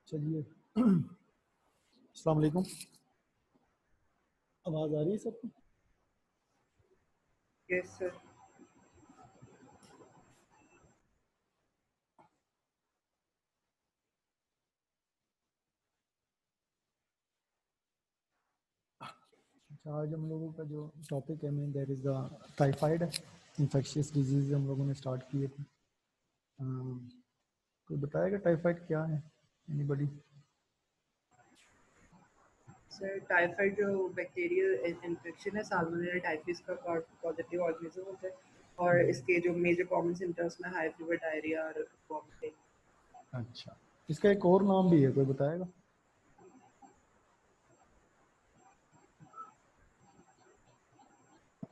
चलिए अस्सलाम वालेकुम। आवाज़ आ रही है सबको? Yes sir. आज हम लोगों का जो टॉपिक है main that is the typhoid infectious disease हम लोगों ने स्टार्ट किए थे। कोई बताएगा टाइफाइड क्या है? एनीबॉडी? सर टाइफाइड जो बैक्टीरियल इन्फेक्शन है, साल्मोनेला टाइफिस का पॉजिटिव ऑर्गेनिज्म होता है और इसके जो मेजर कॉमन सिम्टम्स में हाई फीवर, डायरिया और वॉमिटिंग। अच्छा, इसका एक और नाम भी है, कोई बताएगा?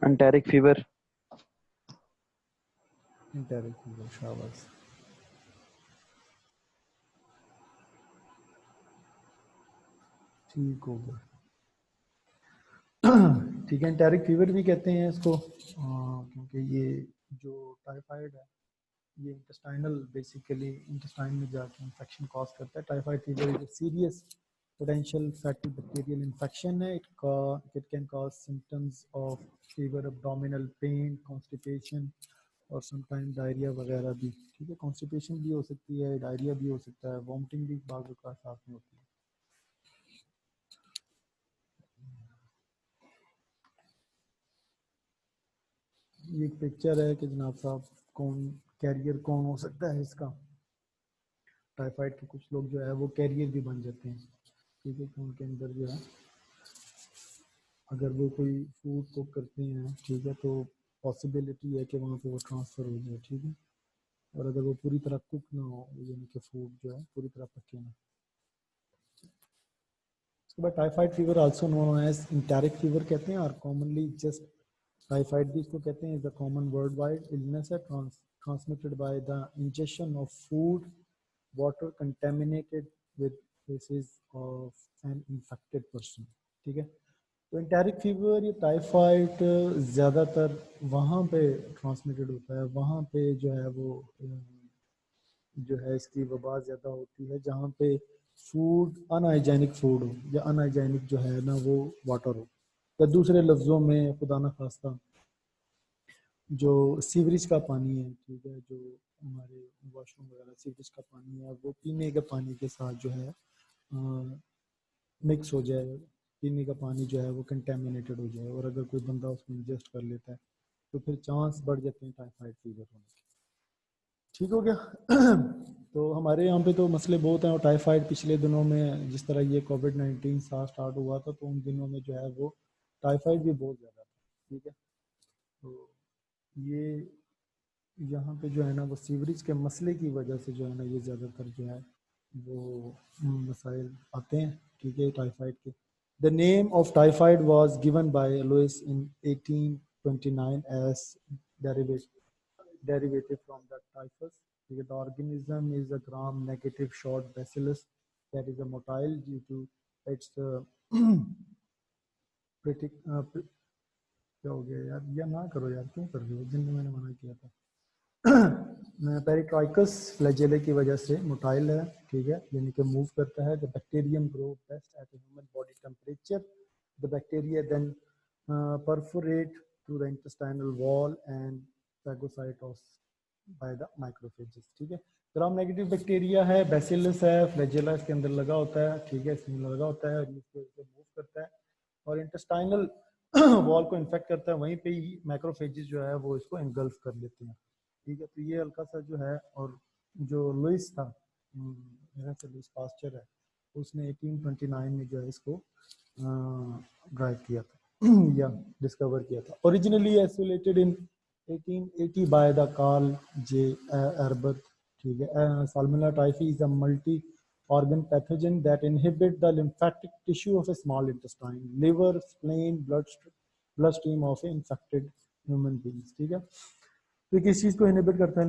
Enteric fever. एंटेरिक फीवर, शाबाश। ठीक हो गया। ठीक है, एंटेरिक फीवर भी कहते हैं इसको क्योंकि ये जो टाइफाइड है ये इंटेस्टाइनल बेसिकली इंटेस्टाइन में जाके इन्फेक्शन कॉज करता है। Typhoid fever is serious potential fatal bacterial infection है। It can cause symptoms of fever, abdominal pain, constipation और समटाइम डायरिया वगैरह भी। ठीक है, कॉन्स्टिपेशन भी हो सकती है, डायरिया भी हो सकता है, वॉमिटिंग भी बाज़ औक़ात साथ में होती है। ये एक पिक्चर है कि जनाब साहब कौन कैरियर कौन हो सकता है इसका। टाइफाइड के कुछ लोग जो है वो कैरियर भी बन जाते हैं। ठीक है, कि उनके अंदर जो है अगर वो कोई फूड कुक करते हैं, ठीक है, तो पॉसिबिलिटी है कि वहाँ पे वो ट्रांसफ़र हो जाए। ठीक है, और अगर वो पूरी तरह कुक ना हो, यानी कि फूड जो है पूरी तरह पके ना। उसके बाद typhoid fever also known as enteric fever कहते हैं, और कॉमनली जस्ट टाइफाइड भी इसको कहते हैं। Is the common world wide illness है transmitted by the injection of food water contaminated with faeces of an infected person. ठीक है, तो एंटेरिक फीवर या टाइफाइड ज़्यादातर वहाँ पे ट्रांसमिटेड होता है, वहाँ पे जो है वो जो है इसकी वबा ज़्यादा होती है जहाँ पे फूड अनहाइजेनिक फूड हो या अनहाइजेनिक जो है ना वो वाटर हो, या दूसरे लफ्ज़ों में खुदा न खास्ता जो सीवरेज का पानी है, ठीक है, जो हमारे वॉशरूम वगैरह सीवरेज का पानी है, वो पीने के पानी के साथ जो है मिक्स हो जाए, पीने का पानी जो है वो कंटेमिनेटेड हो जाए, और अगर कोई बंदा उसमें इंजेस्ट कर लेता है तो फिर चांस बढ़ जाते हैं टाइफाइड फीवर होने के। ठीक हो गया। तो हमारे यहाँ पे तो मसले बहुत हैं, और टाइफाइड पिछले दिनों में जिस तरह ये कोविड-19 सा स्टार्ट हुआ था, तो उन दिनों में जो है वो टाइफाइड भी बहुत ज़्यादा था। ठीक है, तो ये यहाँ पे जो है ना वो सीवरेज के मसले की वजह से जो है ना ये ज़्यादातर जो है वो मसाइल आते हैं। ठीक है, टाइफाइड के। The name of typhoid was given by Louis in 1829 as derivative from the typhus. The organism is a gram-negative short bacillus that is a motile due to its क्या हो गया यार, या ना करो यार, क्यों कर रहे हो, जिनने मैंने मना किया था। पेरिट्राइकस फ्लैजेले की वजह से मोटाइल है। ठीक है, यानी कि मूव करता है। The bacterium grow best at human body temperature. The bacteria then perforate through the intestinal wall and phagocytosed by the macrophages. ठीक है, ग्राम नेगेटिव बैक्टीरिया है, बैसिलस है, फ्लैजेला इसके अंदर लगा होता है। ठीक है, इसमें लगा होता है, इसको मूव करता है और इंटेस्टाइनल वॉल को इन्फेक्ट करता है। वहीं पे ही माइक्रोफेजेस जो है वो इसको एंगल्फ कर लेते हैं। ठीक है, तो ये हल्का सा जो है। और जो लुइस था, मेरा से लुइस पास्चर है, उसने 1829 में जो है इसको ड्राइव किया था या डिस्कवर किया था। Originally isolated in 1880 by the Karl J Eberth. ठीक है, Salmonella typhi is a multi organ pathogen that inhibit the lymphatic tissue of a small intestine, liver, spleen, bloodstream of infected human beings. ठीक है, तो किस चीज़ को inhibit करता है,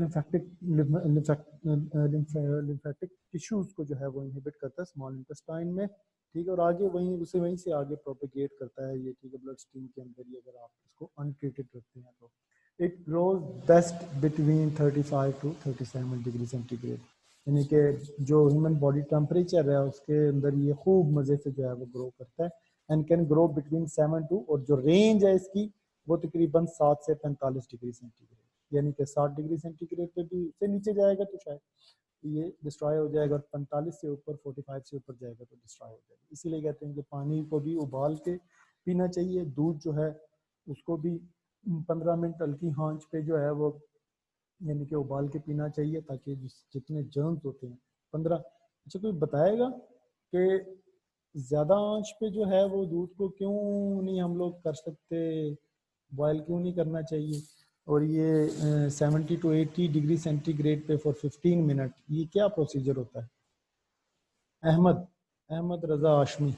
lymphatic tissues को जो है वो इनहिबिट करता है स्मॉल इंटेस्टाइन में। ठीक है, और आगे वहीं से आगे प्रोपेगेट करता है ये। ठीक है, ब्लड स्ट्रीम के अंदर ही अगर आप इसको अनट्रीटेड रखते हैं तो it grows best between 35 to 37 degree centigrade, यानी कि जो ह्यूमन बॉडी टेम्परेचर है उसके अंदर ये खूब मज़े से जो है वो ग्रो करता है। And can grow between 7 to, और जो रेंज है इसकी वो तकरीबन 7 से 45 डिग्री सेंटीग्रेड, यानी कि 60 डिग्री सेंटीग्रेड पे भी उससे नीचे जाएगा तो शायद ये डिस्ट्रॉय हो जाएगा, और 45 से ऊपर 45 से ऊपर जाएगा तो डिस्ट्रॉय हो जाएगा। इसीलिए कहते हैं कि पानी को भी उबाल के पीना चाहिए। दूध जो है उसको भी 15 मिनट हल्की आंच पे जो है वो यानी कि उबाल के पीना चाहिए, ताकि जितने जर्म्स होते हैं 15। अच्छा, कोई बताएगा कि ज़्यादा आंच पे जो है वो दूध को क्यों नहीं हम लोग कर सकते, बॉयल क्यों नहीं करना चाहिए? और ये 70 to 80 डिग्री सेंटीग्रेड पे फॉर 15 मिनट, ये क्या प्रोसीजर होता है? अहमद अहमद रजा हाशमी।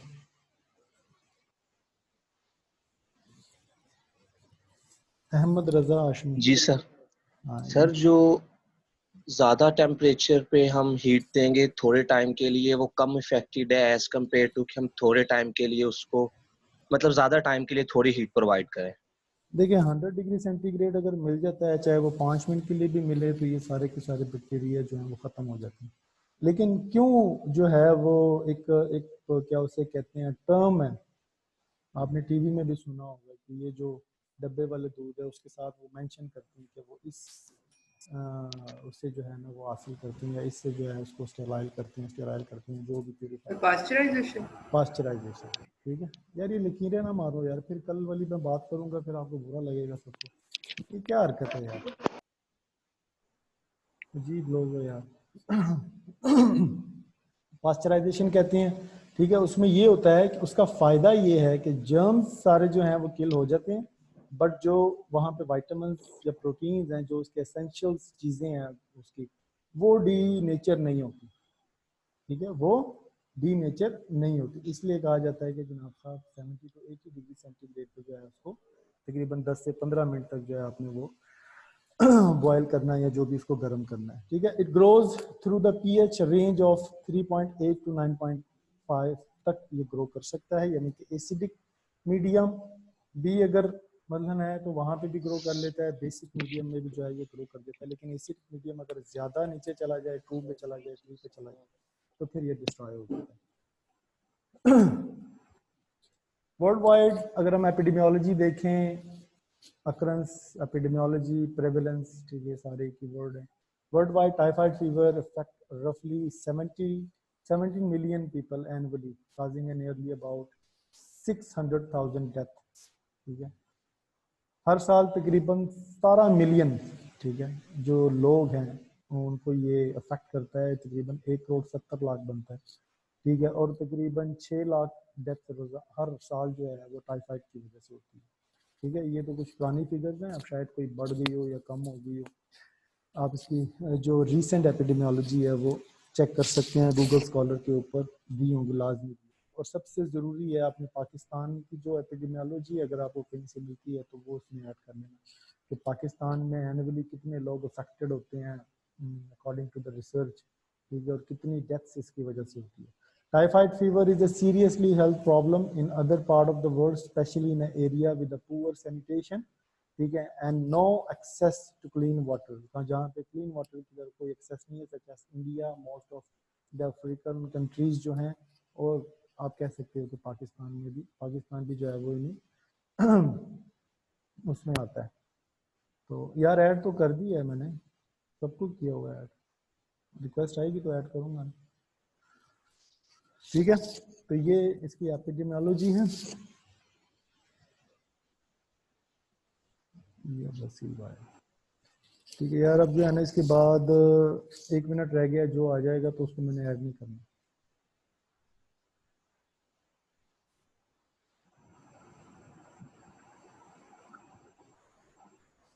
अहमद रजा हाशमी। जी सर। हाँ सर जो ज्यादा टेम्परेचर पे हम हीट देंगे थोड़े टाइम के लिए वो कम इफेक्टिव है एज कम्पेयर टू कि हम थोड़े टाइम के लिए उसको मतलब ज्यादा टाइम के लिए थोड़ी हीट प्रोवाइड करें। देखिए 100 डिग्री सेंटीग्रेड अगर मिल जाता है, चाहे वो 5 मिनट के लिए भी मिले, तो ये सारे के सारे बैक्टीरिया जो हैं वो ख़त्म हो जाते हैं। लेकिन क्यों जो है वो एक एक क्या उसे कहते हैं टर्म है, आपने टीवी में भी सुना होगा कि ये जो डब्बे वाले दूध है उसके साथ वो मेंशन करते हैं कि वो इस उससे जो है ना वो हासिल करते हैं, या इससे जो है उसको स्टेराइल करते हैं जो भी प्यूरिफाई। पास्चराइजेशन। पास्चराइजेशन। ठीक है यार, ये लकीरें ना मारो यार, फिर कल वाली मैं बात करूंगा फिर आपको बुरा लगेगा सबको। ये क्या हरकत है यार, अजीब लोग हो यार। पास्चराइजेशन कहते हैं। ठीक है, उसमें ये होता है कि उसका फ़ायदा ये है कि जर्म्स सारे जो हैं वो किल हो जाते हैं, बट जो वहाँ पे विटामिन या प्रोटीन्स हैं, जो उसके एसेंशियल चीज़ें हैं उसकी, वो डी नेचर नहीं होती। ठीक है, वो डी नेचर नहीं होती। इसलिए कहा जाता है कि जनाब साहब 70 to 80 डिग्री सेंटीग्रेड पे जो है उसको तकरीबन 10 से 15 मिनट तक जो है आपने वो बॉयल करना है या जो भी इसको गर्म करना है। ठीक है, it grows through the pH range of 3.8 to 9.5 तक ये ग्रो कर सकता है, यानी कि एसिडिक मीडियम भी अगर मतलब है तो वहाँ पे भी ग्रो कर लेता है, बेसिक मीडियम में भी जो है ये ग्रो कर देता है। लेकिन एसिडिक मीडियम अगर ज़्यादा नीचे चला जाए, 2 पे चला जाए, 3 पे चला जाए, तो फिर ये डिस्ट्रॉय हो जाता है। वर्ल्ड वाइड अगर हम एपिडेमियोलॉजी देखें अक्रंस, एपिडेमियोलॉजी, प्रेवलेंस, ठीक है, सारे कीवर्ड हैं। World wide typhoid fever affect रफली 17 million people annually, causing nearly about 600,000 death, ठीक है। हर साल तकरीबन 17 मिलियन, ठीक है, जो लोग हैं उनको ये अफेक्ट करता है, तकरीबन 1,70,00,000 बनता है, ठीक है। और तकरीबन 6 लाख डेथ हर साल जो है वो टाइफाइड की वजह से होती है, ठीक है। ये तो कुछ पुरानी फिगर्स हैं, अब शायद कोई बढ़ गई हो या कम हो गई हो। आप इसकी जो रीसेंट एपिडेमियोलॉजी है वो चेक कर सकते हैं, गूगल स्कॉलर के ऊपर दी होंगी लाजमी। और सबसे ज़रूरी है आपने पाकिस्तान की जो एपिडेमियोलॉजी अगर आपको कहीं से मिलती है तो वो उसमें ऐड कर लेना कि पाकिस्तान में एनुअली कितने लोग अफेक्टेड होते हैं अकॉर्डिंग टू द रिसर्च, ठीक है, और कितनी डेथ्स इसकी वजह से होती है। Typhoid fever is a seriously health problem in other part of the world, especially in an area with a poor sanitation, ठीक है, and no access to clean water। जहाँ पे clean water की तरफ कोई access नहीं है, such as India, most of the African countries जो हैं, और आप कह सकते हो कि पाकिस्तान भी जो है वो इन्हीं उसमें आता है। तो यार ऐड तो कर दी है मैंने, सब कुछ किया हुआ है ऐड, रिक्वेस्ट आएगी तो ऐड करूँगा, ठीक है। तो ये इसकी एपिडेमियोलॉजी है। ये बस ही बात, ठीक है यार। अब जो है ना इसके बाद 1 मिनट रह गया, जो आ जाएगा तो उसको मैंने ऐड नहीं करना,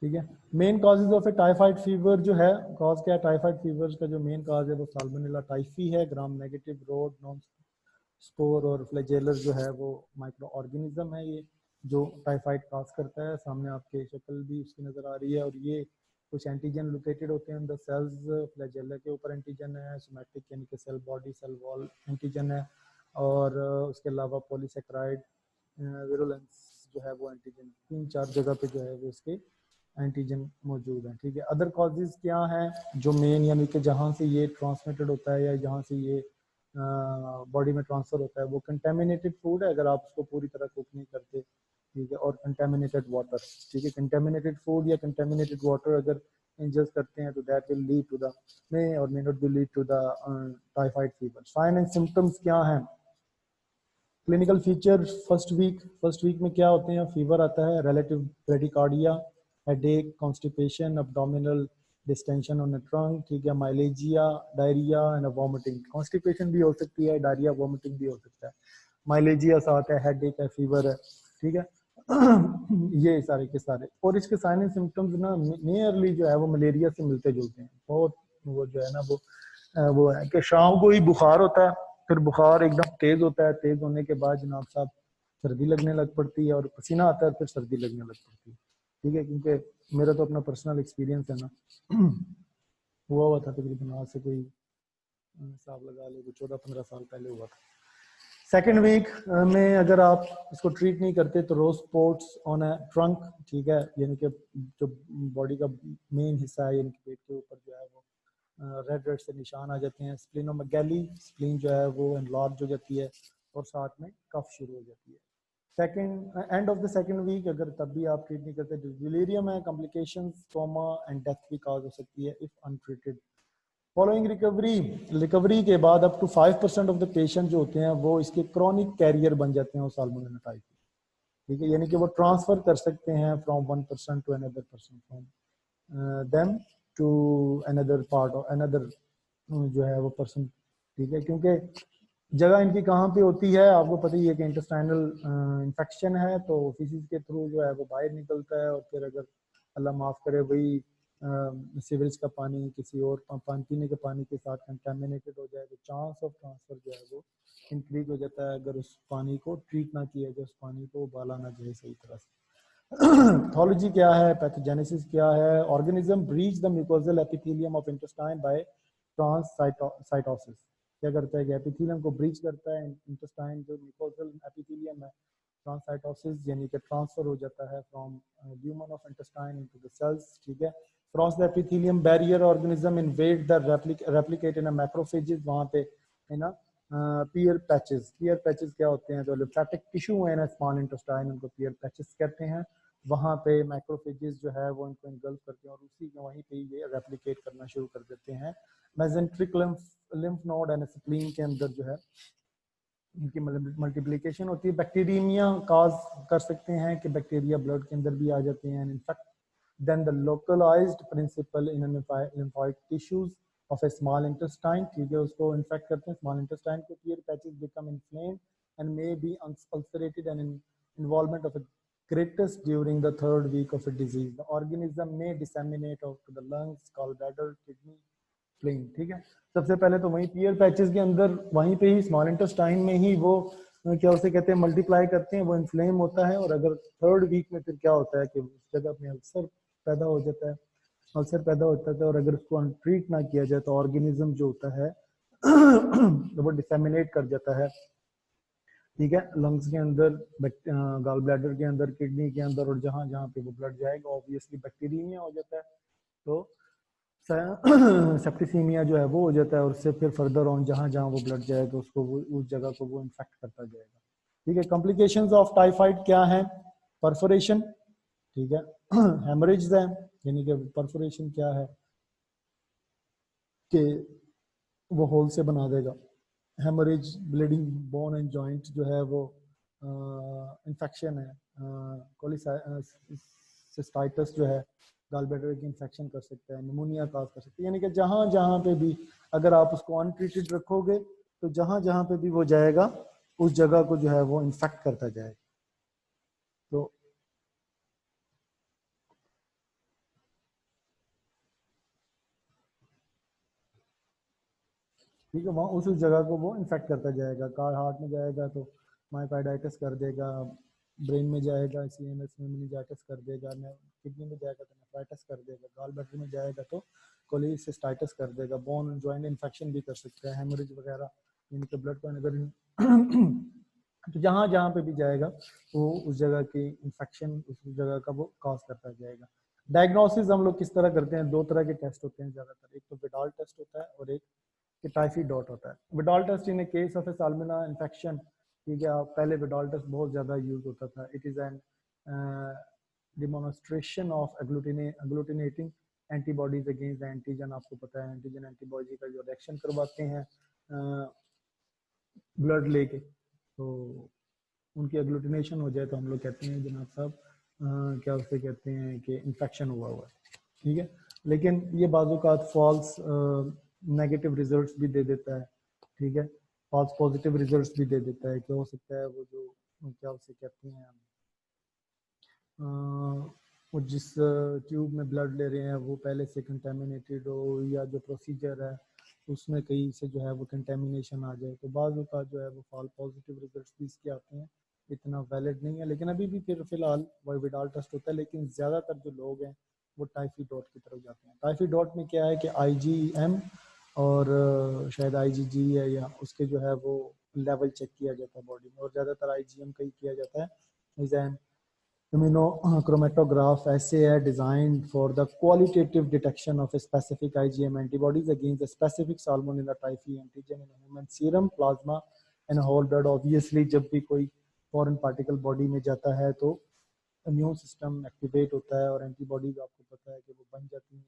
ठीक है। Main causes of A typhoid fever जो है, कॉज क्या है टाइफाइड फीवर का, जो मेन कॉज है वो साल्मोनेला टाइफी है, gram negative road non spore और फ्लैजेलर जो है वो माइक्रो ऑर्गेनिज्म है, ये जो टाइफाइड कॉज करता है। सामने आपके शक्ल भी उसकी नज़र आ रही है, और ये कुछ एंटीजन लोकेटेड होते हैं द सेल्स, फ्लैजेलर के ऊपर एंटीजन है, सोमैटिक यानी कि cell body cell wall antigen है, और उसके अलावा पॉलीसेक्राइड विरुलेंस जो है वो एंटीजन, 3-4 जगह पे जो है वो इसके एंटीजन मौजूद हैं, ठीक है। अदर कॉजेज क्या हैं जो मेन, यानी कि जहाँ से ये ट्रांसमिटेड होता है या जहाँ से ये बॉडी में ट्रांसफर होता है, वो कंटेमिनेटेड फूड है अगर आप उसको पूरी तरह कुक नहीं करते, ठीक है, और कंटेमिनेटेड वाटर, ठीक है। कंटेमिनेटेड फूड या कंटेमिनेटेड वाटर अगर इंजस्ट करते हैं तो that will lead to the may or may not be lead to the typhoid fever. Sign and symptoms क्या हैं, क्लिनिकल फीचर फर्स्ट वीक में क्या होते हैं, फीवर आता है, relative bradycardia, headache, constipation, abdominal distension on the trunk, ठीक है, माइलेजिया, डायरिया एंड वॉमिटिंग। कॉन्स्टिपेशन भी हो सकती है, डायरिया वॉमिटिंग भी हो सकता है, माइलेजिया साथ है, हेडेक है, फीवर है, ठीक है। ये सारे के सारे, और इसके साइन एंड सिम्टम्स ना नियरली जो है वो मलेरिया से मिलते जुलते हैं बहुत। वो जो है ना वो है कि शाम को ही बुखार होता है, फिर बुखार एकदम तेज होता है, तेज होने के बाद जनाब साहब सर्दी लगने लग पड़ती है, और पसीना आता है, फिर सर्दी लगने लग पड़ती है, ठीक है। क्योंकि मेरा तो अपना पर्सनल एक्सपीरियंस है ना, हुआ था तकरीबन आज से कोई हिसाब लगा लो 14-15 साल पहले हुआ था। सेकेंड वीक में अगर आप इसको ट्रीट नहीं करते तो रोज स्पॉट्स ऑन अ ट्रंक, ठीक है, यानी कि जो बॉडी का मेन हिस्सा है, यानी कि पेट के ऊपर जो है वो रेड रेड से निशान आ जाते हैं। स्प्लीनोमेगैली, स्प्लीन जो है वो एनलार्ज हो जाती है, और साथ में कफ शुरू हो जाती है। Second end of the second week अगर तब भी आप ट्रीट नहीं करते, डिलीरियम है, कॉम्प्लिकेशंस, ट्रॉमा एंड डेथ भी काज हो सकती है इफ अनट्रीटेड। फॉलोइंग रिकवरी के बाद up to 5% of the patient जो होते हैं वो इसके क्रॉनिक कैरियर बन जाते हैं साल्मोनेला टाइफी, ठीक है, यानी कि वो ट्रांसफर कर सकते हैं from 1% to another person, from them to another part और अनदर जो है वो पर्सन, ठीक है। क्योंकि जगह इनकी कहाँ पे होती है आपको पता ही है कि इंटेस्टाइनल इन्फेक्शन है, तो फिजिस के थ्रू जो है वो बाहर निकलता है, और फिर अगर अल्लाह माफ़ करे वही सीवरेज का पानी किसी और पानी पीने के पानी के साथ कंटेमिनेटेड हो जाए तो चांस ऑफ ट्रांसफर जो है वो इंक्रीज हो जाता है, अगर उस पानी को ट्रीट ना किया जाए, उस पानी को उबाला ना जाए सही तरह से। पैथोलॉजी क्या है, पैथोजेनेसिस क्या है, organism breach the mucosal epithelium of intestine by transcytosis. क्या करता है कि एपिथेलियम को ब्रीच करता है, इंटेस्टाइन जो म्यूकोजल एपिथेलियम है, ट्रांससाइटोसिस यानी कि ट्रांसफर हो जाता है from lumen of intestine into the cells, ठीक है। Cross the epithelium barrier organism invade the replicate in macrophages, वहां पे है ना पियर पैचेस क्या होते हैं, जो लिम्फेटिक टिश्यू है ना स्मॉल इंटेस्टाइन, उनको पियर पैचेस कहते हैं। वहाँ पे मैक्रोफेजेस जो है वो इनको इनगल्फ करते हैं और उसी के वहीं पे ये रेप्लिकेट करना शुरू कर देते हैं। Mesenteric lymph node and spleen के अंदर जो है इनकी मल्टीप्लिकेशन होती है। बैक्टीरियमिया काज कर सकते हैं कि बैक्टीरिया ब्लड के अंदर भी आ जाते हैं। In fact then the localised principal in lymphatic tissues of a small intestine, ठीक है, उसको इन्फेक्ट करते हैं स्मॉल इंटेस्टाइन को। टीयर patches become inflamed and may be ulcerated and involvement of a greatest during the third week of a disease. The organism may disseminate out to the lungs, gallbladder, kidney, spleen, ठीक है। सबसे पहले तो वहीं पियर patches के अंदर वहीं पे ही स्मॉल इंटेस्टाइन में ही वो क्या उसे कहते हैं मल्टीप्लाई करते हैं, वो इन्फ्लेम होता है। और अगर थर्ड वीक में फिर क्या होता है कि उस जगह में अल्सर पैदा हो जाता है, अल्सर पैदा होता है। और अगर उसको ट्रीट ना किया जाए तो ऑर्गेनिज्म जो होता है वो डिसेमिनेट कर जाता है, ठीक है, लंग्स के अंदर, गॉल ब्लैडर के अंदर, किडनी के अंदर, और जहां जहां पे वो ब्लड जाएगा ऑब्वियसली बैक्टीरिया हो जाता है, तो सेप्टिसीमिया जो है वो हो जाता है। और उससे फिर फर्दर ऑन जहां जहां वो ब्लड जाएगा उसको वो उस जगह को वो इन्फेक्ट करता जाएगा, ठीक है। कॉम्प्लिकेशंस ऑफ टाइफाइड क्या है? परफोरेशन, ठीक है, हेमरेज है, यानी कि परफोरेशन क्या है कि वो होल से बना देगा। Haemorrhage, bleeding bone and joint जो है वो इन्फेक्शन है। कोलिसिस्टाइटिस जो है गॉल ब्लैडर की इन्फेक्शन कर सकता है, निमोनिया काज कर सकता है। यानी कि जहाँ जहाँ पे भी अगर आप उसको अनट्रीटेड रखोगे तो जहाँ जहाँ पे भी वो जाएगा उस जगह को जो है वो इन्फेक्ट करता जाएगा। तो ठीक है, वहाँ उस जगह को वो इन्फेक्ट करता जाएगा। कार हार्ट में जाएगा तो मायोकार्डाइटिस कर देगा, ब्रेन में जाएगा सीएनएस में मेनिंजाइटिस कर देगा, किडनी में जाएगा तो नेफ्राइटिस कर देगा, गॉल ब्लैडर में जाएगा तो कोलिसिस्टाइटिस कर देगा, बोन एंड जॉइंट इन्फेक्शन भी कर सकता है, हेमरेज वगैरह, यानी कि ब्लड को अगर तो जहाँ जहाँ पे भी जाएगा वो उस जगह की इन्फेक्शन उस जगह का वो कॉज करता जाएगा। डायग्नोसिस हम लोग किस तरह करते हैं? दो तरह के टेस्ट होते हैं ज़्यादातर, एक तो विडाल टेस्ट होता है और एक कि टाइफी डॉट होता है। Widal test in a case of a salmonella infection, ठीक है, पहले विडाल टेस्ट बहुत ज़्यादा यूज होता था। It is an demonstration of agglutinating antibodies against antigen. आपको पता है एंटीजन एंटीबॉडी का जो रिएक्शन करवाते हैं ब्लड लेके, तो उनकी एग्लूटिनेशन हो जाए तो हम लोग कहते हैं जनाब साहब क्या उसे कहते हैं कि इन्फेक्शन हुआ हुआ है, ठीक है। लेकिन ये बाजू का फॉल्स नेगेटिव रिजल्ट्स भी दे देता है, ठीक है, फॉल्स पॉजिटिव रिजल्ट्स भी दे देता है कि हो सकता है वो जो क्या उसे कहते हैं वो जिस ट्यूब में ब्लड ले रहे हैं वो पहले से कंटेमिनेटेड हो, या जो प्रोसीजर है उसमें कहीं से जो है वो कंटेमिनेशन आ जाए। तो बाजू का जो है वो फॉल पॉजिटिव रिजल्ट्स भी इसके आते हैं, इतना वैलिड नहीं है। लेकिन अभी भी फिर फिलहाल वही विडाल टेस्ट होता है। लेकिन ज़्यादातर जो लोग हैं वो टाइफी डॉट की तरफ जाते हैं। टाइफी डॉट में क्या है कि IgM और शायद IgG है या उसके जो है वो लेवल चेक किया जाता है बॉडी में, और ज़्यादातर IgM का ही किया जाता है। Immunochromatograph assay है designed for the qualitative detection of a specific IgM antibodies against a specific Salmonella typhi antigen in human serum, plasma and whole blood. Obviously जब भी कोई foreign particle body में जाता है तो immune system activate होता है और antibodies आपको पता है कि वो बन जाती हैं,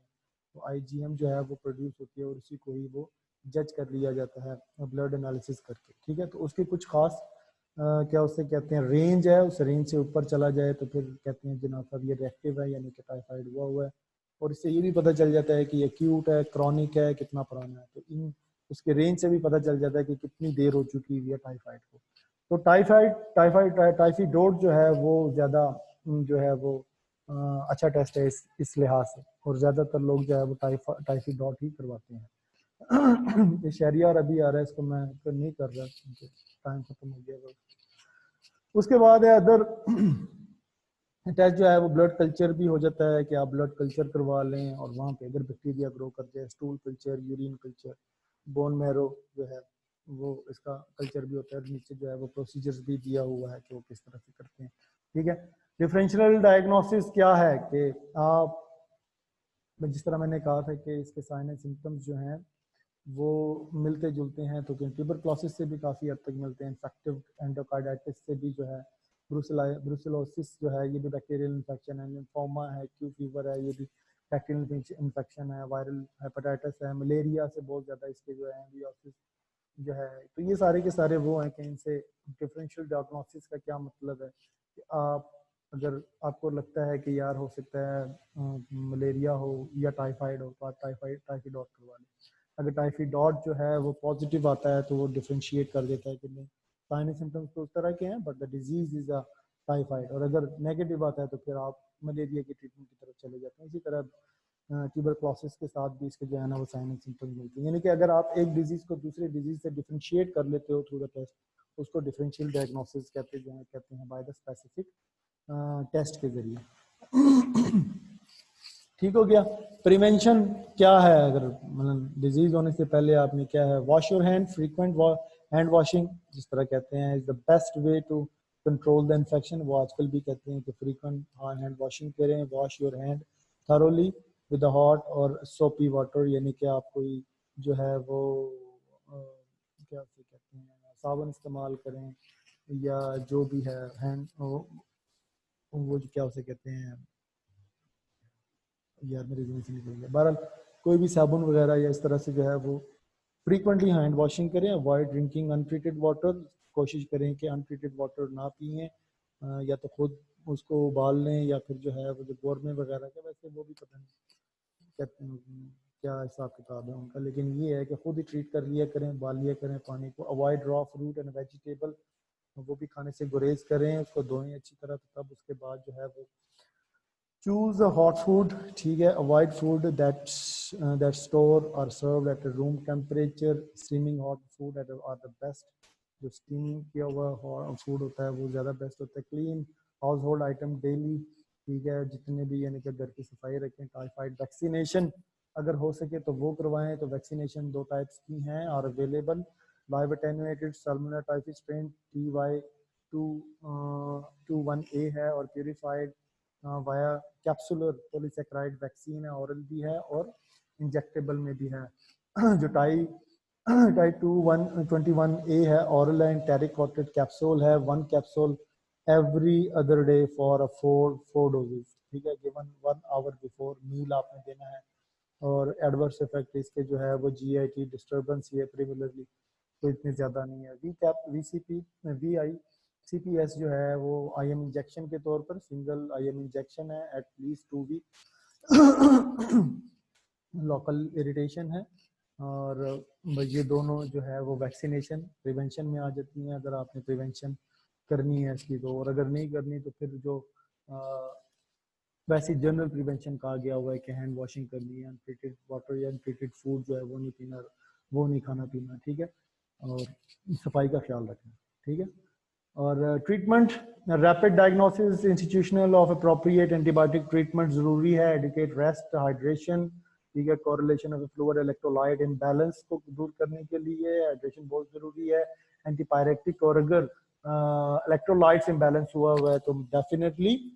तो IgM जो है वो प्रोड्यूस होती है और उसी को ही वो जज कर लिया जाता है ब्लड एनालिसिस करके, ठीक है। तो उसके कुछ खास क्या उसे कहते हैं रेंज है, उस रेंज से ऊपर चला जाए तो फिर कहते हैं जनाब साहब ये रिएक्टिव है यानी कि टाइफाइड हुआ है। और इससे ये भी पता चल जाता है कि एक्यूट है, क्रॉनिक है, कितना पुराना है। तो इन उसके रेंज से भी पता चल जाता है कि कितनी देर हो चुकी हुई है टाइफाइड को। तो टाइफी डोट जो है वो ज़्यादा जो है वो अच्छा टेस्ट है इस लिहाज से, और ज़्यादातर लोग जो है वो टाइफी डॉट ही करवाते हैं। ये शहरिया और अभी आ रहा है, इसको मैं फिर नहीं कर रहा क्योंकि टाइम खत्म हो गया। उसके बाद है अदर टेस्ट जो है वो ब्लड कल्चर भी हो जाता है कि आप ब्लड कल्चर करवा लें और वहाँ पे अगर बैक्टीरिया ग्रो कर जाए, stool culture, urine culture, bone marrow जो है वो इसका कल्चर भी होता है। नीचे जो है वो प्रोसीजर्स भी दिया हुआ है कि वो किस तरह से करते हैं, ठीक है। डिफरेंशियल डायग्नोसिस क्या है कि आप जिस तरह मैंने कहा था कि इसके साइन एंड सिम्टम्स जो हैं वो मिलते जुलते हैं, तो ट्यूबरक्लोसिस से भी काफ़ी हद तक मिलते हैं, इन्फेक्टिव एंडोकार्डाइटिस से भी जो है ब्रुसेलोसिस जो है ये भी बैक्टीरियल इन्फेक्शन है, लिम्फोमा है, क्यू फीवर है, ये भी बैक्टीरियल इन्फेक्शन है, वायरल हेपेटाइटिस है, मलेरिया से बहुत ज़्यादा इसके जो है एम्बियोसिस जो है। तो ये सारे के सारे वो हैं कि इनसे डिफरेंशियल डायग्नोसिस का क्या मतलब है कि आप अगर आपको लगता है कि यार हो सकता है मलेरिया हो या टाइफाइड हो तो आप टाइफाइड करवा लें। अगर टाइफाइड जो है वो पॉजिटिव आता है तो वो डिफ्रेंशिएट कर देता है कि नहीं साइन सिम्टम्स तो उस तरह के हैं but the disease is a typhoid, और अगर नेगेटिव आता है तो फिर आप मलेरिया की ट्रीटमेंट की तरफ चले जाते हैं। इसी तरह ट्यूबरक्लोसिस के साथ भी इसके जो है ना वो साइन सिम्टम्स मिलते हैं। यानी कि अगर आप एक डिजीज को दूसरे डिजीज से डिफ्रेंशिएट कर लेते हो थ्रू द टेस्ट, उसको डिफरेंशियल डायग्नोसिस कहते हैं बाय द स्पेसिफिक टेस्ट के जरिए। ठीक हो गया। प्रिवेंशन क्या है, अगर मतलब डिजीज होने से पहले आपने क्या है, wash your hand, frequent hand washing जिस तरह कहते हैं is the best way to control the infection. वो आजकल भी कहते हैं कि फ्रीक्वेंट हैंड वॉशिंग करें, wash your hand thoroughly with hot और सोपी वाटर, यानी कि आप कोई जो है वो क्या उसे कहते हैं साबुन इस्तेमाल करें या जो भी है हैंड वो जो क्या उसे कहते हैं यार मेरे ज़हन से निकल गया, बहरहाल कोई भी साबुन वगैरह या इस तरह से जो है वो फ्रीक्वेंटली हैंड वॉशिंग करें। अवॉइड ड्रिंकिंग अनट्रीटेड वाटर, कोशिश करें कि अनट्रीटेड वाटर ना पिएं, या तो खुद उसको उबाल लें या फिर जो है वो जो गोरमे वगैरह का, वैसे वो भी पता नहीं कहते हैं क्या हिसाब किताब है उनका, लेकिन ये है कि खुद ही ट्रीट कर लिया करें, उबाल लिया करें पानी को। Avoid raw fruit and vegetable, वो भी खाने से गुरेज करें, उसको धोएं अच्छी तरह, तो तब उसके बाद जो है वो चूज अ हॉट फूड, ठीक है। Avoid food that store or serve at room temperature, steaming hot food are the best. जो स्टीमिंग किया हुआ फूड होता है वो ज़्यादा बेस्ट होता है। Clean house hold item daily, ठीक है, जितने भी यानी कि घर की सफाई रखें। टाइफाइड वैक्सीनेशन अगर हो सके तो वो करवाएं, तो वैक्सीनेशन 2 टाइप्स की हैं और available. Live attenuated Salmonella typhi strain TY21A है, और purified via capsular polysaccharide vaccine है, ऑरल भी है और इंजेक्टेबल में भी है। जो टाइप 21A है, ऑरल है, एंटेरिक कोटेड कैप्सूल है, 1 capsule every other day for 4 doses, ठीक है, गिवन 1 आवर बिफोर मील आपने देना है। और एडवर्स इफेक्ट इसके जो है वो GIT डिस्टर्बेंस ये प्रीमिलरली तो इतने ज़्यादा नहीं है। VCPS जो है वो IM इंजेक्शन के तौर पर सिंगल IM इंजेक्शन है, एटलीस्ट 2 वीक। लोकल इरिटेशन है, और ये दोनों जो है वो वैक्सीनेशन प्रिवेंशन में आ जाती हैं अगर आपने प्रिवेंशन करनी है इसकी तो। और अगर नहीं करनी तो फिर जो वैसे जनरल प्रिवेंशन कहा गया हुआ है कि हैंड वॉशिंग करनी है, अनट्रीटेड वाटर या अनट्रीटेड फूड जो है वो नहीं पीना, वो नहीं खाना पीना, ठीक है, और सफाई का ख्याल रखना, ठीक है। और treatment, rapid diagnosis institutional of appropriate antibiotic treatment ज़रूरी है। एडिकेट रेस्ट, हाइड्रेशन, ठीक है, correlation of fluid electrolyte imbalance को दूर करने के लिए हाइड्रेशन बहुत ज़रूरी है। एंटीपायरेटिक, और अगर इलेक्ट्रोलाइट्स इम्बैलेंस हुआ है तो डेफिनेटली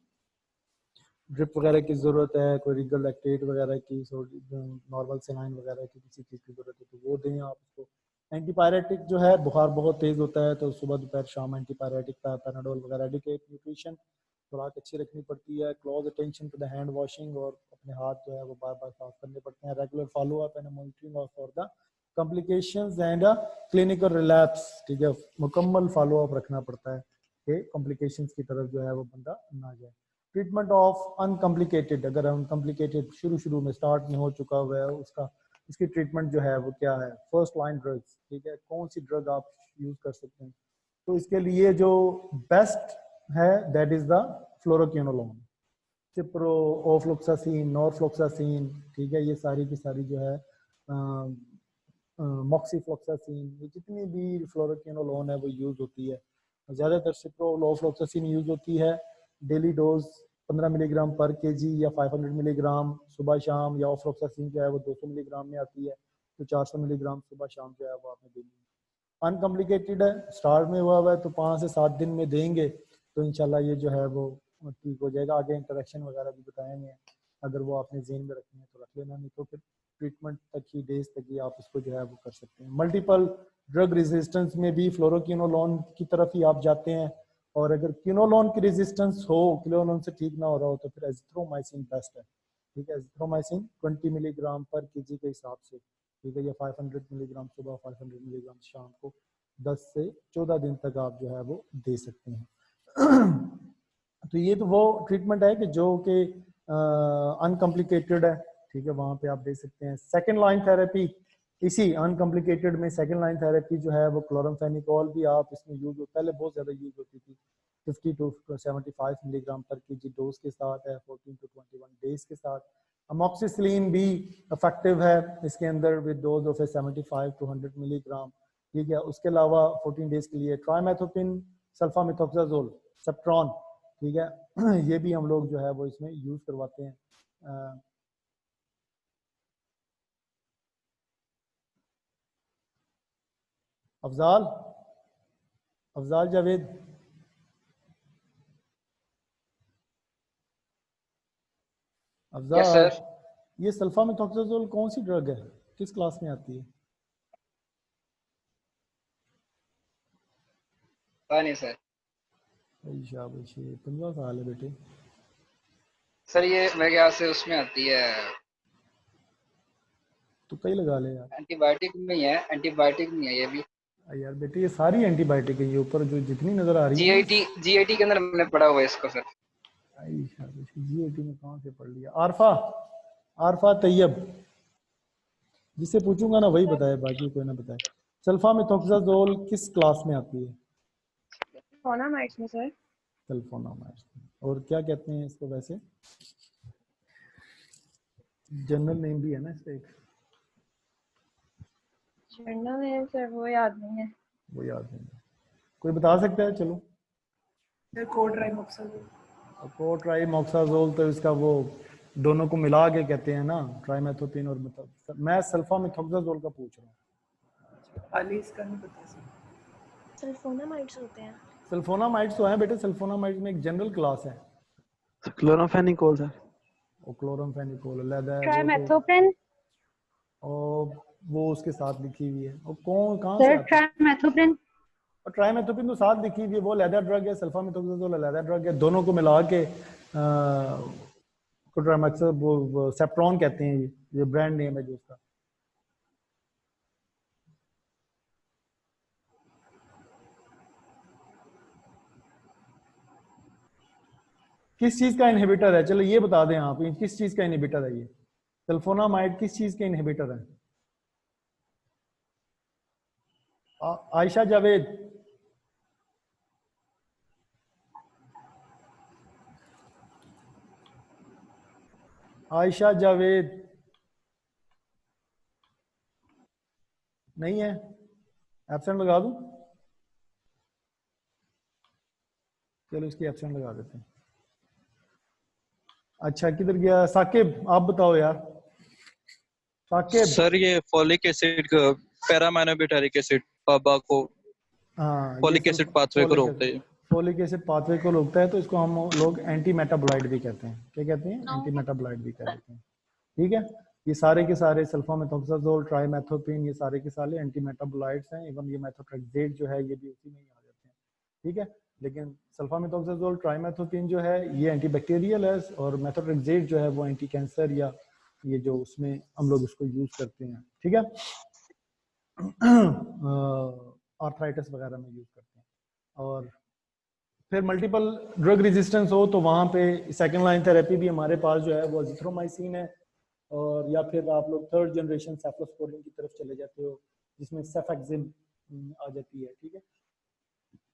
ड्रिप वगैरह की ज़रूरत है, कोई रिगल लैक्टेट वगैरह की, नॉर्मल सेलाइन वगैरह की किसी चीज़ की ज़रूरत है तो वो दें आप उसको। एंटीपायरेटिक जो है बुखार बहुत तेज़ होता है तो सुबह दोपहर शाम एंटीपायरेटिक पैनाडोल वगैरह। एडिकेट न्यूट्रिशन, खुराक अच्छी रखनी पड़ती है। Close attention to the hand washing, और अपने हाथ जो है वो बार बार साफ करने पड़ते हैं। Regular follow up and monitoring of for the complications and clinical relapse, ठीक है, मुकम्मल फॉलो अप रखना पड़ता है कि कॉम्प्लिकेशंस की तरफ जो है वो बंदा ना जाए। ट्रीटमेंट ऑफ अनकॉम्प्लिकेटेड, अगर अनकॉम्प्लिकेटेड शुरू में स्टार्ट में हो चुका हुआ है उसका, इसकी ट्रीटमेंट जो है वो क्या है, फर्स्ट लाइन ड्रग्स, ठीक है, कौन सी ड्रग आप यूज कर सकते हैं। तो इसके लिए जो बेस्ट है that is the fluoroquinolone, Cipro, ofloxacin, norfloxacin, ठीक है, ये सारी की सारी जो है मॉक्सीफ्लोक्सासिन, ये जितनी भी फ्लोरोक्विनोलोन है वो यूज होती है। ज़्यादातर सिप्रो ओफ्लोक्सासिन यूज होती है। डेली डोज 15 मिलीग्राम पर केजी या 500 मिलीग्राम सुबह शाम, या ऑफ्लोक्सासिन जो है वो 200 मिलीग्राम में आती है तो 400 मिलीग्राम सुबह शाम जो है वो आपने देनी है। अनकॉम्प्लिकेटेड है, स्टार्ट में हुआ है तो 5 से 7 दिन में देंगे तो इंशाल्लाह ये जो है वो ठीक हो जाएगा। आगे इंटरेक्शन वगैरह भी बताएंगे, अगर वो आपने जेन में रखनी है तो रख लेना, नहीं तो फिर ट्रीटमेंट तक ही डेज तक ही आप इसको जो है वो कर सकते हैं। मल्टीपल ड्रग रेजिस्टेंस में भी फ्लोरोक्विनोलोन की तरफ ही आप जाते हैं और अगर क्विनोलोन की रेजिस्टेंस हो, क्विनोलोन से ठीक ना हो रहा हो, तो फिर एजिथ्रोमाइसिन बेस्ट है। ठीक है, एजिथ्रोमाइसिन 20 मिलीग्राम पर केजी के हिसाब से, ठीक है, या 500 मिलीग्राम सुबह, 500 मिलीग्राम शाम को 10 से 14 दिन तक आप जो है वो दे सकते हैं। तो ये तो वो ट्रीटमेंट है कि जो कि अनकॉम्प्लिकेटेड है, ठीक है, वहाँ पे आप दे सकते हैं। सेकेंड लाइन थेरेपी, इसी अनकॉम्प्लिकेटेड में सेकेंड लाइन थेरेपी जो है वो क्लोरामफेनिकोल भी आप इसमें यूज, पहले बहुत ज़्यादा यूज होती थी, 50 टू 75 मिलीग्राम पर केजी डोज के साथ है, 14 टू 21 डेज के साथ। अमोक्सिसिलिन भी इफेक्टिव है इसके अंदर with dose of 75 to 100 milligram, ठीक है। उसके अलावा 14 डेज के लिए ट्राइमेथोपिन, सल्फामेथोक्साजोल, सेप्ट्रॉन, ठीक है, ये भी हम लोग जो है वो इसमें यूज करवाते हैं। Afzal, Afzal Javed, yes Afzal, sir. ये सल्फामेथोक्साजोल कौन सी ड्रग है, किस क्लास में आती है? पता नहीं सर। शाबाश, 15 साल है बेटे। सर ये मेरे ख्याल से उसमें आती है, तो कई लगा ले यार। एंटीबायोटिक में ही है, एंटीबायोटिक में है ये भी। यार बेटे, ये सारी एंटीबायोटिक है, ये ऊपर जो जितनी नजर आ रही है ना। जीआईटी के अंदर मैंने पढ़ा हुआ है इसको सर। जीएटी में कहाँ से पढ़ लिया? आरफा, आरफा तैयब, जिससे पूछूंगा ना वही बताए, बाकी कोई ना बताए। सल्फामेथोक्साजोल किस क्लास में आती है? सल्फोनामाइड्स में सर। सल्फोनामाइड्स। और क्या कहते हैं इसको वैसे? जनरल नेम भी है ना इसका एक, जनरल नेम सर वो याद नहीं है। वो याद नहीं है। कोई बता सकता है? चलो, सर कोट्राइमोक्साजोल। कोट्राइमोक्साजोल तो इसका वो दोनों को मिला के कहते हैं ना, ट्राइमेथोपिन और मैं सल्फामेथोक्साजोल का पूछ रहा हूँ। खाली इसका नहीं पता सर। सल्फोनामाइड्स होते हैं। सल्फोनामाइड्स तो हैं बेटे, सल्फोनामाइड्स में एक जनरल क्लास है, क्लोरोफेनिकोल सर। और क्लोरमफेनिकोल अलग है, वो तो ट्राइमेथोप्रिन। और वो उसके साथ लिखी हुई है। और कौन कहाँ से सर आती है? ट्राइमेथोप्रिन। और ट्राइमेथोपिन तो साथ लिखी हुई है, वो अलग ड्रग है, सल्फामेथोक्साजोल अलग ड्रग है, दोनों को मिला के वो सेप्ट्रॉन कहते हैं, ये ब्रांड नेम है जो उसका। किस चीज का इनहिबिटर है? चलो ये बता दें आप, किस चीज का इनहिबिटर है ये? सल्फोनामाइड किस चीज के इनहिबिटर है? आयशा जावेद, आयशा जावेद नहीं है, एब्सेंट लगा दूं? चलो इसकी एब्सेंट लगा देते हैं। अच्छा, किधर गया साकिब? आप बताओ यार साकिब। सर ये फॉलिक एसिड, पैरामाइनोब्यूटारिक एसिड पाबा को, हाँ, फॉलिक एसिड पाथवे को रोकते हैं। फॉलिक एसिड पाथवे को रोकता है, तो इसको हम लोग एंटी मेटाबोलाइट भी कहते हैं। क्या कहते हैं? एंटी मेटाबोलाइट भी कह देते हैं, ठीक है। ये सारे के सारे सल्फामेथोक्साजोल, ट्राइमेथोपिन, ये सारे के सारे एंटी मेटाबोलाइट्स हैं। इवन ये मेथोट्रेक्सेट जो है, ये भी उसी में ही आ जाते हैं, ठीक है। लेकिन सल्फामेथोक्साजोल, ट्राइमेथोपिन जो है ये एंटीबैक्टीरियल है, और मेथोट्रेक्सेट जो है वो एंटी कैंसर, या ये जो उसमें हम लोग उसको यूज करते हैं, ठीक है, आर्थराइटिस वगैरह में यूज करते हैं। और फिर मल्टीपल ड्रग रेजिस्टेंस हो तो वहाँ पे सेकेंड लाइन थेरेपी भी हमारे पास जो है वो अजिथ्रोमाइसिन है, और या फिर आप लोग थर्ड जनरेशन सेफ्लोस्पोरिन की तरफ चले जाते हो, जिसमें सेफेक्सिम आ जाती है, ठीक है।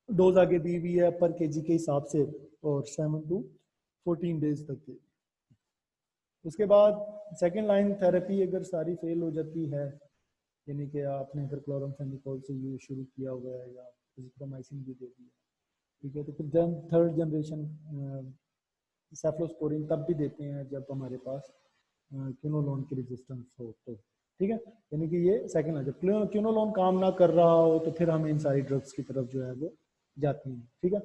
डोज आगे दी हुई है पर केजी के हिसाब से, और 7 टू 14 डेज तक के। उसके बाद सेकेंड लाइन थेरेपी अगर सारी फेल हो जाती है, यानी कि आपने फिर क्लोरामफेनिकोल से यूज शुरू किया हुआ है, या अजिथ्रोमाइसिन भी दे दिया, ठीक है, तो फिर थर्ड जनरेशन सेफ्लोस्पोरिन तब भी देते हैं जब हमारे पास क्विनोलोन की रेजिस्टेंस हो तो, ठीक है। यानी कि ये सेकंड है। जब क्विनोलोन काम ना कर रहा हो तो फिर हम इन सारी ड्रग्स की तरफ जो है वो जाती हैं, ठीक है।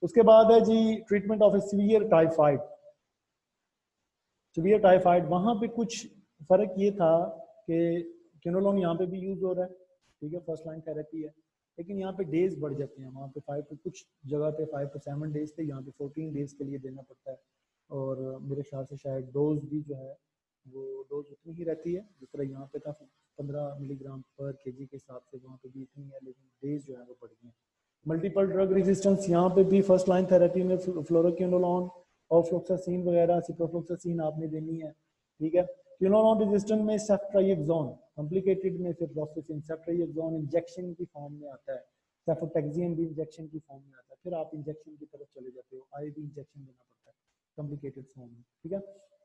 उसके बाद है जी treatment of a severe typhoid. Severe typhoid, वहाँ पे कुछ फर्क ये था कि क्विनोलोन यहाँ पे भी यूज हो रहा है, ठीक है, फर्स्ट लाइन थेरेपी है। लेकिन यहाँ पे डेज बढ़ जाते हैं, वहाँ पे 5 to कुछ जगह पे 5 to 7 डेज थे, यहाँ पे 14 डेज के लिए देना पड़ता है। और मेरे ख्याल से शायद डोज भी जो है वो डोज उतनी ही रहती है जिस तरह यहाँ पे था 15 मिलीग्राम पर केजी के हिसाब से, वहाँ पे भी इतनी है, लेकिन डेज जो है वो बढ़ गई है। मल्टीपल ड्रग रेजिस्टेंस, यहाँ पे भी फर्स्ट लाइन थेरेपी में फ्लोरोक्विनोलोन और फ्लोक्सासिन वगैरह, सिप्रोफ्लोक्सासिन आपने देनी है, ठीक है। क्विनोलोन रेजिस्टेंट में सेफ्ट्राइएक्सोन, कॉम्प्लिकेटेड में फिर फ्लोक्सासिन, सेफ्ट्राइएक्सोन इंजेक्शन की फॉर्म में आता है, सेफोटेक्सियम भी इंजेक्शन की फॉर्म में आता है, फिर आप इंजेक्शन की तरफ चले जाते हो, आईवी इंजेक्शन देना पड़ता है कॉम्प्लिकेटेड फॉर्म में, ठीक है।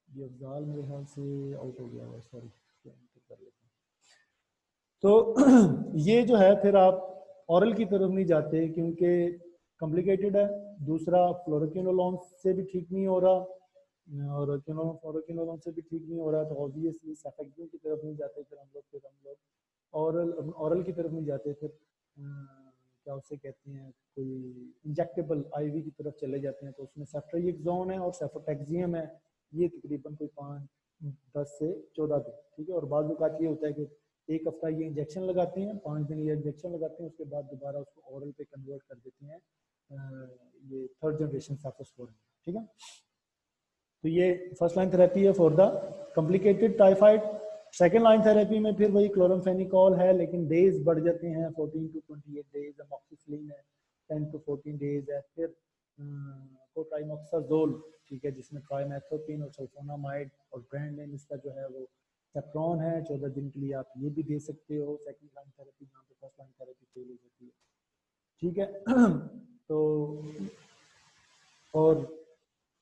ये अफजाल मेरे ख्याल से आउट हो गया है, सॉरी कर लेते हैं। तो ये जो है फिर आप औरल की तरफ नहीं जाते क्योंकि कॉम्प्लिकेटेड है, दूसरा फ्लोरोक्विनोलोन से भी ठीक नहीं हो रहा और फ्लोरोक्विनोलोन से भी ठीक नहीं हो रहा, तो ऑब्वियसली सेफेक्सिन की तरफ नहीं जाते, फिर हम लोग औरल की तरफ नहीं जाते, फिर क्या उसे कहते हैं कोई इंजेक्टेबल आईवी की तरफ चले जाते हैं, तो उसमें सेफ्ट्राइएक्सोन है और सेफोटेक्सियम है, ये तकरीबन कोई 10 से 14 दिन, ठीक है। और बाद वक़्त ये होता है कि एक हफ्ता ये इंजेक्शन लगाते हैं, 5 दिन ये इंजेक्शन लगाते हैं, उसके बाद दोबारा उसको ओरल पे कन्वर्ट कर देते हैं, ये थर्ड जनरेशन सेफोस्पोरिन, ठीक है। तो ये फर्स्ट लाइन थेरेपी है for the complicated typhoid. Second line therapy में फिर वही क्लोरामफेनिकोल है, लेकिन डेज बढ़ जाते हैं, 14 to 28 डेज, अमोक्सिसिलिन है 10 to 14 डेज है, फिर कोट्राइमोक्साजोल, ठीक है, जिसमें ट्राइमेथोपिन और सल्फोनामाइड और ब्रांड नेम इसका जो है वो सेप्रॉन है, 14 दिन के लिए आप ये भी दे सकते हो। सेकंड लाइन थेरेपी जहाँ पे फर्स्ट लाइन थेरेपी फेल हो जाती है, ठीक है। तो और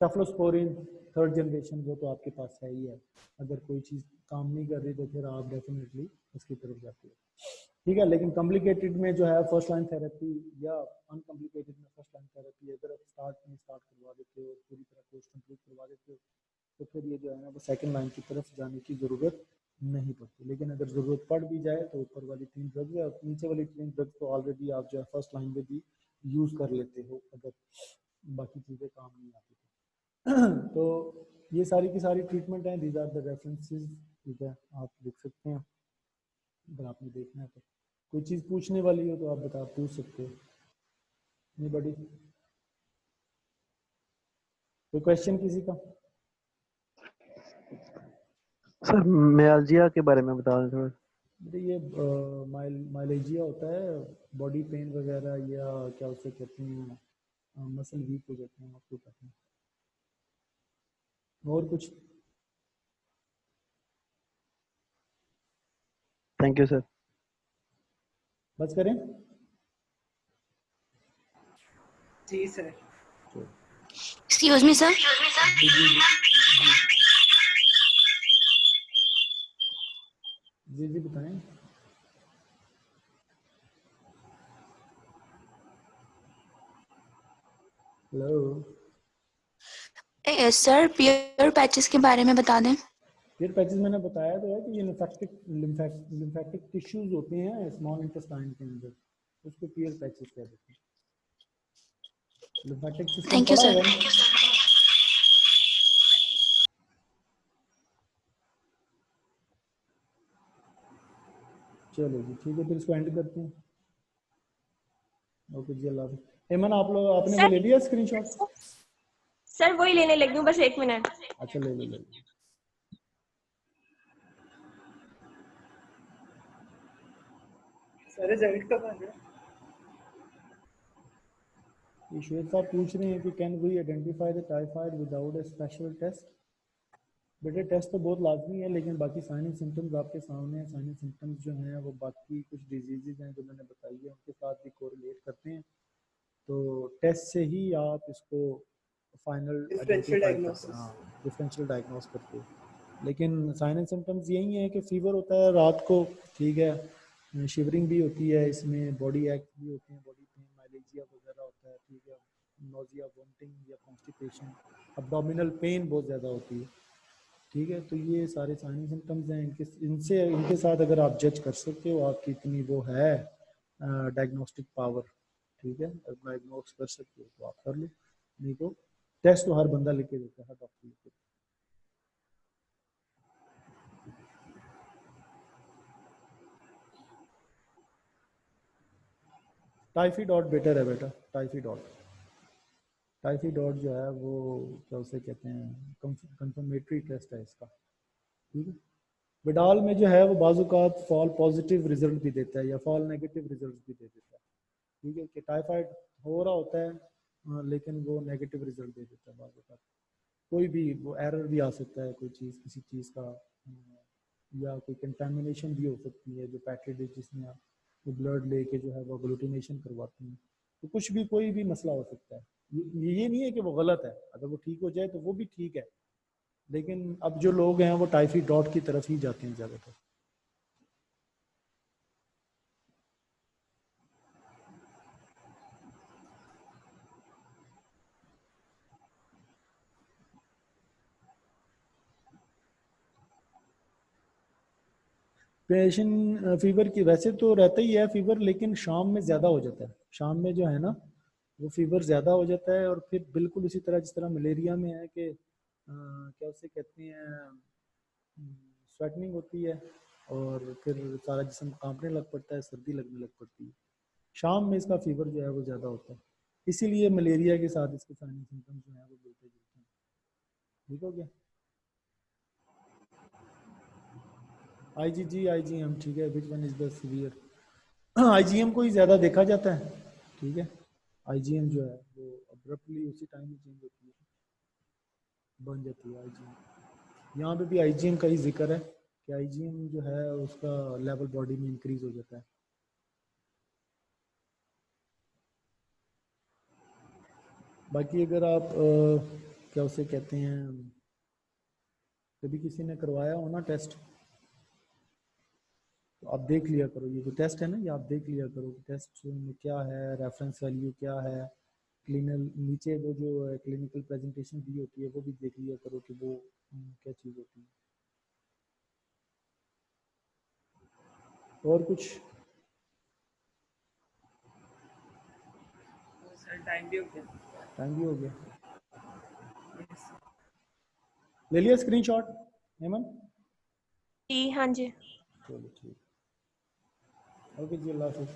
सेफलोस्पोरिन थर्ड जनरेशन वो तो आपके पास है ही है, अगर कोई चीज़ काम नहीं कर रही तो फिर आप डेफिनेटली उसकी तरफ जाते हो, ठीक है। लेकिन कॉम्प्लिकेटेड में जो है फर्स्ट लाइन थेरेपी या अनकॉम्प्लिकेटेड में फर्स्ट लाइन थेरेपी अगर आप स्टार्ट करवा देते हो, पूरी तरह कोर्स कंप्लीट करवा देते हो, तो फिर ये जो है ना वो सेकंड लाइन की तरफ जाने की ज़रूरत नहीं पड़ती। लेकिन अगर ज़रूरत पड़ भी जाए तो ऊपर वाली 3 ड्रग्स है और नीचे वाली 3 ड्रग्स तो ऑलरेडी आप जो है फर्स्ट लाइन में भी यूज़ कर लेते हो अगर बाकी चीज़ें काम नहीं आती तो ये सारी की सारी ट्रीटमेंट हैं, दीज आर द रेफरेंसेस, ठीक है, आप लिख सकते हैं अगर आपने देखना है तो। कोई चीज़ पूछने वाली हो तो आप पूछ सकते हो। एनीबॉडी, कोई क्वेश्चन किसी का? सर मियालजिया के बारे में बता दें थोड़ा। ये माइलेजिया होता है, बॉडी पेन वगैरह या क्या उसे कहते हैं, मसल वीक हो जाते हैं, आपको कहते हैं। और कुछ? Thank you sir. बस करें? जी सर। Excuse me sir. जी जी बताएं। हेलो सर पियर पैचेस के बारे में बता दें। फिर पैचेस मैंने बताया तो है कि ये लिम्फेटिक टिश्यूज होते हैं स्मॉल इंटेस्टाइन के अंदर, उसको पियर पैचेस कहते हैं। लिम्फेटिक सिस्टम थैंक यू पढ़ा सर। है? चलो जी ठीक है, फिर इसको एंड करते हैं। ओके जी, अल्लाह हाफिज़। एमन आपने वो ले लिया स्क्रीनशॉट? सर वही लेने लगी हूँ, बस 1 मिनट। अच्छा ले लो। सर रिजल्ट कब आ गया? ये श्वेत साहब पूछ रहे हैं कि can we identify the typhoid without a special test? बेटे टेस्ट तो बहुत लाजमी है, लेकिन बाकी साइन एंड सिम्टम्स आपके सामने हैं। साइन एंड सिम्टम्स जो हैं वो बाकी कुछ डिजीजेज हैं जो मैंने बताई है उनके साथ भी कोरिलेट करते हैं, तो टेस्ट से ही आप इसको फाइनल डिफरेंशियल आइडेंटिफाई करते डायग्नोसिस। हैं, हाँ डिफरेंशियल डायग्नोस करते हैं। लेकिन साइन एंड सिम्टम्स यही है कि फीवर होता है रात को, ठीक है, शिवरिंग भी होती है, इसमें बॉडी एक्ट भी होते हैं, बॉडी पेन, माइलेजिया वगैरह होता है, ठीक है, नोजिया, वोमिटिंग या कॉन्स्टिपेशन, अब्डोमिनल पेन बहुत ज़्यादा होती है, ठीक है। तो ये सारे साइन एंड सिम्टम्स हैं, इनके साथ अगर आप जज कर सकते हो आपकी इतनी वो है डायग्नोस्टिक पावर, ठीक है, डायग्नोस कर सकते हो तो आप कर लो, नहीं तो टेस्ट तो हर बंदा लिख के देता है, हर डॉक्टर लिख के देता है। टाइफीडॉट बेटर है बेटा, टाइफीडॉट। टाइफीडॉट जो है वो क्या उसे कहते हैं, कंफर्मेटरी टेस्ट है इसका, ठीक है। विडाल में जो है वो बाजुकात फॉल पॉजिटिव रिजल्ट भी देता है या फॉल नेगेटिव रिजल्ट भी दे देता है, ठीक है, कि टाइफाइड हो रहा होता है लेकिन वो नेगेटिव रिजल्ट दे देता है बाजुकात। कोई भी वो एरर भी आ सकता है, कोई चीज़ किसी चीज़ का या कोई कंटामिनेशन भी हो सकती है, जो पैकेज जिसमें आप वो ब्लड लेके जो है वो अग्लूटिनेशन करवाते हैं, तो कुछ भी कोई भी मसला हो सकता है। ये नहीं है कि वो गलत है, अगर वो ठीक हो जाए तो वो भी ठीक है, लेकिन अब जो लोग हैं वो टाइफीडॉट की तरफ ही जाते हैं ज़्यादातर। पेशेंट फीवर की वैसे तो रहता ही है फीवर, लेकिन शाम में ज़्यादा हो जाता है, शाम में जो है ना वो फीवर ज़्यादा हो जाता है, और फिर बिल्कुल इसी तरह जिस तरह मलेरिया में है कि क्या उसे कहते हैं, स्वेटनिंग होती है और फिर सारा जिस्म कांपने लग पड़ता है, सर्दी लगने लग पड़ती है। शाम में इसका फीवर जो है वो ज़्यादा होता है, इसीलिए मलेरिया के साथ इसके साइन सिम्टम्स जो है वो मिलते जुलते हैं। ठीक हो गया। IgG IgM, ठीक है, which one is the severe, IgM को ही ज़्यादा देखा जाता है, ठीक है। IgM जो है वो अब्रप्टली उसी टाइम में चेंज होती है, बन जाती है IgM। यहाँ पे भी IgM का ही जिक्र है कि IgM जो है उसका लेवल बॉडी में इंक्रीज हो जाता है। बाकी अगर आप क्या उसे कहते हैं, कभी किसी ने करवाया हो ना टेस्ट, तो आप देख लिया करो, ये जो टेस्ट है ना ये आप देख लिया करो कि टेस्ट में क्या है, रेफरेंस वैल्यू क्या है, क्लिनल नीचे वो जो क्लिनिकल प्रेजेंटेशन दी होती है वो भी देख लिया करो कि वो क्या चीज़ होती है। और कुछ सर टाइम भी हो गया। टाइम भी हो गया, ले लिया स्क्रीनशॉट हेमन? जी हाँ जी। चलो ठीक, ओके जी, अल्लाह हाफिज़।